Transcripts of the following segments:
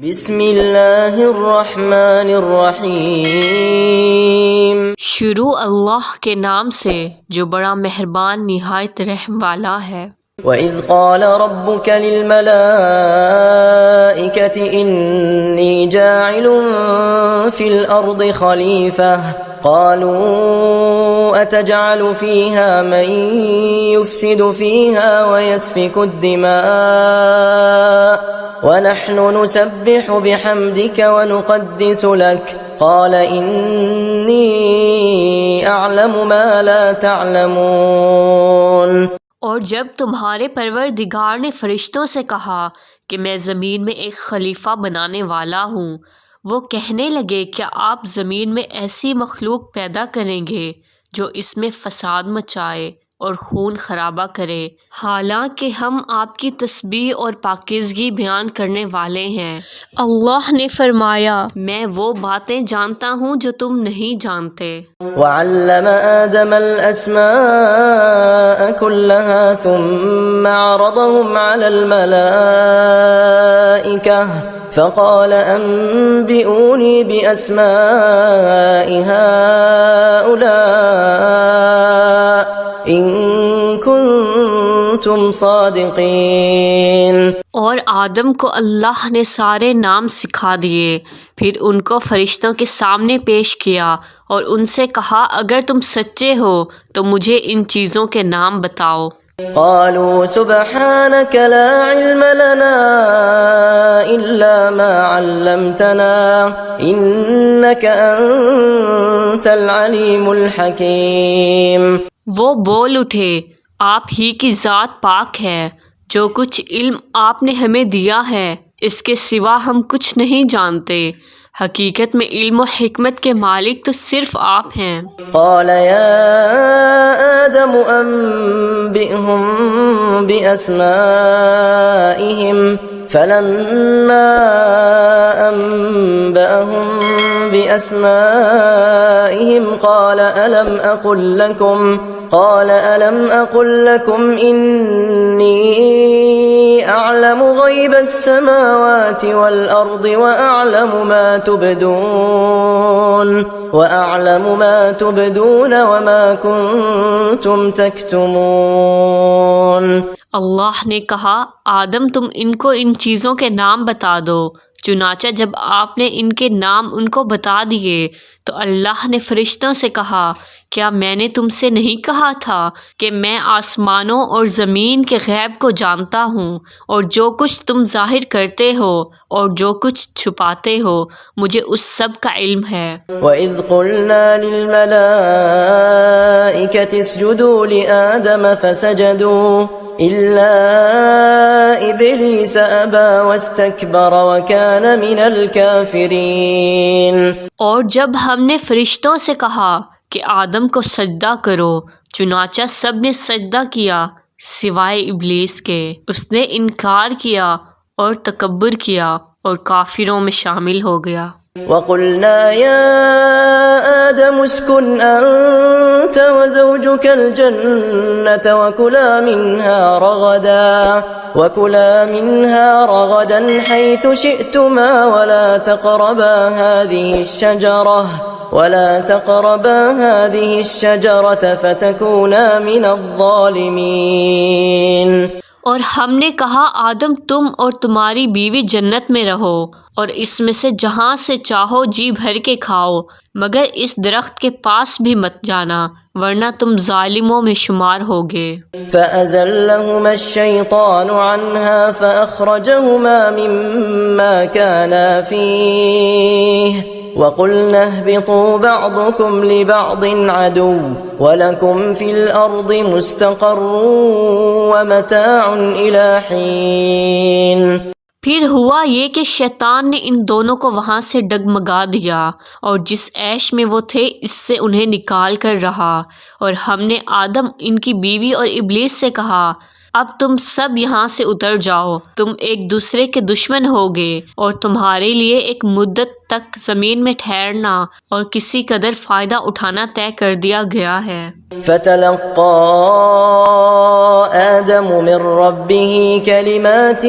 بسم اللہ الرحمن الرحیم۔ شروع اللہ کے نام سے جو بڑا مہربان نہایت رحم والا ہے۔ وَإِذْ قَالَ رَبُّكَ لِلْمَلَائِكَةِ إِنِّي جَاعِلٌ فِي الْأَرْضِ خَلِيفَةً قَالُوا أَتَجْعَلُ فِيهَا مَن يُفْسِدُ فِيهَا وَيَسْفِكُ الدِّمَاءَ وَنَحْنُ نُسَبِّحُ بِحَمْدِكَ وَنُقَدِّسُ لَكَ قَالَ إِنِّي أَعْلَمُ مَا لَا تَعْلَمُونَ۔ اور جب تمہارے پروردگار نے فرشتوں سے کہا کہ میں زمین میں ایک خلیفہ بنانے والا ہوں، وہ کہنے لگے کیا آپ زمین میں ایسی مخلوق پیدا کریں گے جو اس میں فساد مچائے اور خون خرابہ کرے، حالانکہ ہم آپ کی تسبیح اور پاکیزگی بیان کرنے والے ہیں۔ اللہ نے فرمایا میں وہ باتیں جانتا ہوں جو تم نہیں جانتے۔ وَعَلَّمَ آدَمَ الْأَسْمَاءَ كُلَّهَا ثُمَّ عَرَضَهُمْ عَلَى الْمَلَائِكَةِ فَقَالَ أَنبِئُونِي بِأَسْمَاءِ هَؤُلَاءِ إِن كُنتُمْ صَادِقِينَ۔ اور آدم کو اللہ نے سارے نام سکھا دیے، پھر ان کو فرشتوں کے سامنے پیش کیا اور ان سے کہا اگر تم سچے ہو تو مجھے ان چیزوں کے نام بتاؤ۔ قالوا سبحانك لا علم لنا إلا ما علمتنا إنك أنت العليم الحكيم۔ وہ بول اٹھے آپ ہی کی ذات پاک ہے، جو کچھ علم آپ نے ہمیں دیا ہے اس کے سوا ہم کچھ نہیں جانتے، حقیقت میں علم و حکمت کے مالک تو صرف آپ ہیں۔ قال يا آدم أنبئهم بأسمائهم فلما أنبأهم بأسمائهم قال ألم أقل لكم إني أعلم غيب السماوات والأرض وأعلم ما تبدون وما كنتم تكتمون۔ اللہ نے کہا آدم تم ان کو ان چیزوں کے نام بتا دو، چنانچہ جب آپ نے ان کے نام ان کو بتا دیے تو اللہ نے فرشتوں سے کہا کیا میں نے تم سے نہیں کہا تھا کہ میں آسمانوں اور زمین کے غیب کو جانتا ہوں، اور جو کچھ تم ظاہر کرتے ہو اور جو کچھ چھپاتے ہو مجھے اس سب کا علم ہے۔ وَإِذْ قُلْنَا لِلْمَلَائِكَةِ اسْجُدُوا لِآدَمَ فَسَجَدُوا إِلَّا إِبْلِيسَ أَبَى وَاسْتَكْبَرَ وَكَانَ مِنَ الْكَافِرِينَ۔ اور جب ہم نے فرشتوں سے کہا کہ آدم کو سجدہ کرو، چنانچہ سب نے سجدہ کیا سوائے ابلیس کے، اس نے انکار کیا اور تکبر کیا اور کافروں میں شامل ہو گیا۔ وَقُلْنَا يَا آدَمُ اسْكُنْ أَنْتَ وَزَوْجُكَ الْجَنَّةَ وَكُلَا مِنْهَا رَغَدًا حَيْثُ شِئْتُمَا وَلَا تقربا هذه الشجرة فتكونا من الظالمين۔ اور ہم نے کہا آدم تم اور تمہاری بیوی جنت میں رہو اور اس میں سے جہاں سے چاہو جی بھر کے کھاؤ، مگر اس درخت کے پاس بھی مت جانا ورنہ تم ظالموں میں شمار ہوگے۔ فَأَزَلَّهُمَا الشَّيْطَانُ عَنْهَا فَأَخْرَجَهُمَا مِمَّا كَانَا فِيهِ وَقُلْنَا اهْبِطُوا بَعْضُكُمْ لِبَعْضٍ عَدُوٌّ وَلَكُمْ فِي الْأَرْضِ مُسْتَقَرٌّ وَمَتَاعٌ إِلَى حِينٍ۔ پھر ہوا یہ کہ شیطان نے ان دونوں کو وہاں سے ڈگمگا دیا اور جس عیش میں وہ تھے اس سے انہیں نکال کر رہا، اور ہم نے آدم ان کی بیوی اور ابلیس سے کہا اب تم سب یہاں سے اتر جاؤ، تم ایک دوسرے کے دشمن ہوگے اور تمہارے لیے ایک مدت تک زمین میں ٹھہرنا اور کسی قدر فائدہ اٹھانا طے کر دیا گیا ہے۔ فتلقى آدم من ربه كلمات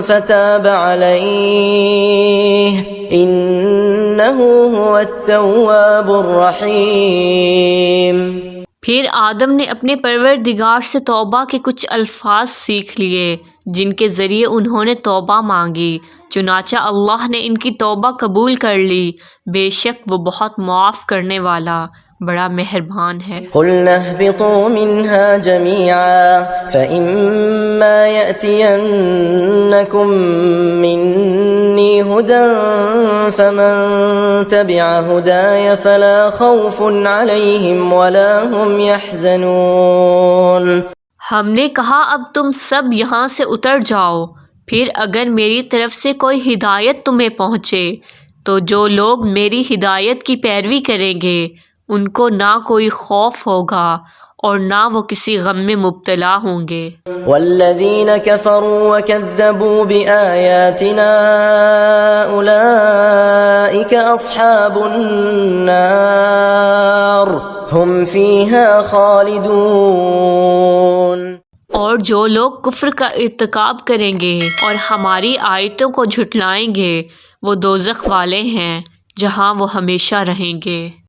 فتاب عليه إنه هو التواب الرحيم۔ پھر آدم نے اپنے پروردگار سے توبہ کے کچھ الفاظ سیکھ لیے جن کے ذریعے انہوں نے توبہ مانگی، چنانچہ اللہ نے ان کی توبہ قبول کر لی، بے شک وہ بہت معاف کرنے والا بڑا مہربان ہے۔ قُلْنَا اهْبِطُوا مِنْهَا جَمِيعًا فَإِمَّا يَأْتِيَنَّكُمْ مِنِّي هُدًى فَمَن تَبِعَ هُدَايَ فَلَا خَوْفٌ عَلَيْهِمْ وَلَا هُمْ يَحْزَنُونَ۔ ہم نے کہا اب تم سب یہاں سے اتر جاؤ، پھر اگر میری طرف سے کوئی ہدایت تمہیں پہنچے تو جو لوگ میری ہدایت کی پیروی کریں گے ان کو نہ کوئی خوف ہوگا اور نہ وہ کسی غم میں مبتلا ہوں گے۔ والذین کفروا وکذبوا بآیاتنا اولئک اصحاب النار ہم فیہا خالدون۔ اور جو لوگ کفر کا ارتکاب کریں گے اور ہماری آیتوں کو جھٹلائیں گے وہ دوزخ والے ہیں جہاں وہ ہمیشہ رہیں گے۔